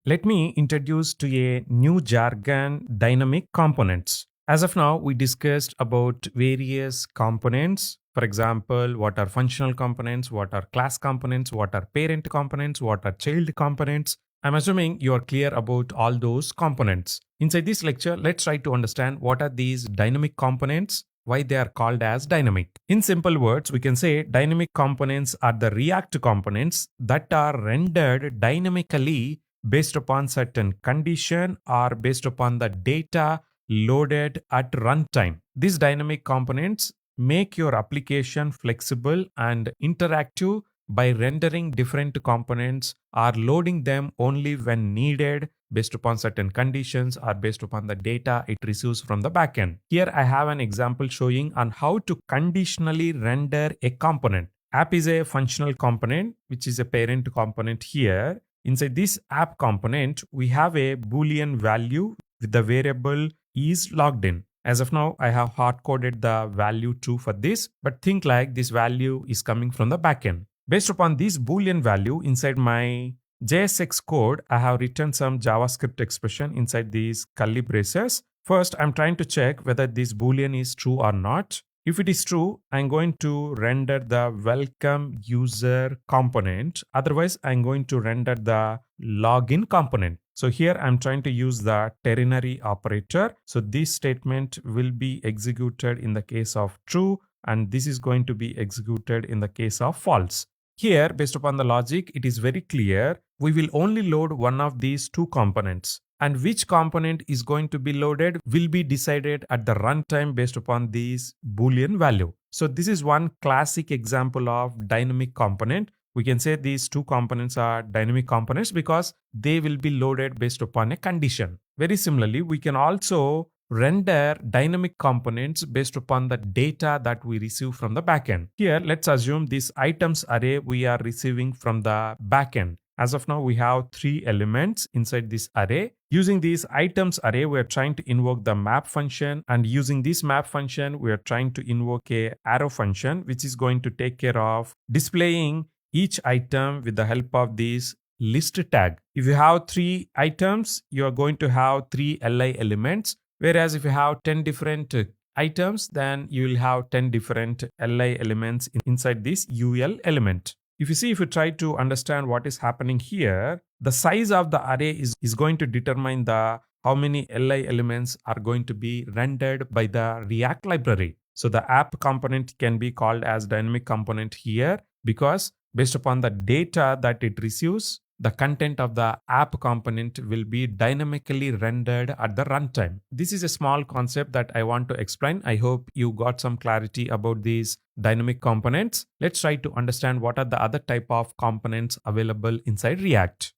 Let me introduce to a new jargon, dynamic components. As of now, we discussed about various components. For example, what are functional components, what are class components, what are parent components, what are child components. I'm assuming you are clear about all those components. Inside this lecture, let's try to understand what are these dynamic components, why they are called as dynamic. In simple words, we can say dynamic components are the React components that are rendered dynamically based upon certain condition or based upon the data loaded at runtime. These dynamic components make your application flexible and interactive by rendering different components or loading them only when needed based upon certain conditions or based upon the data it receives from the backend. Here I have an example showing on how to conditionally render a component. App is a functional component, which is a parent component here. Inside this app component, we have a Boolean value with the variable is logged in. As of now, I have hard coded the value true for this, but think like this value is coming from the backend. Based upon this Boolean value inside my JSX code, I have written some JavaScript expression inside these curly braces. First, I'm trying to check whether this Boolean is true or not. If it is true, I'm going to render the welcome user component. Otherwise, I'm going to render the login component. So here I'm trying to use the ternary operator. So this statement will be executed in the case of true, and this is going to be executed in the case of false. Here, based upon the logic, it is very clear. We will only load one of these two components. And which component is going to be loaded will be decided at the runtime based upon this Boolean value. So this is one classic example of dynamic component. We can say these two components are dynamic components because they will be loaded based upon a condition. Very similarly, we can also render dynamic components based upon the data that we receive from the backend. Here, let's assume this items array we are receiving from the backend. As of now, we have 3 elements inside this array. Using this items array, we are trying to invoke the map function, and using this map function, we are trying to invoke a arrow function, which is going to take care of displaying each item with the help of this list tag. If you have 3 items, you are going to have 3 li elements. Whereas if you have 10 different items, then you will have 10 different li elements inside this ul element. If you try to understand what is happening here, the size of the array is going to determine how many li elements are going to be rendered by the React library. So the app component can be called as dynamic component here because based upon the data that it receives, the content of the app component will be dynamically rendered at the runtime. This is a small concept that I want to explain. I hope you got some clarity about these dynamic components. Let's try to understand what are the other type of components available inside React.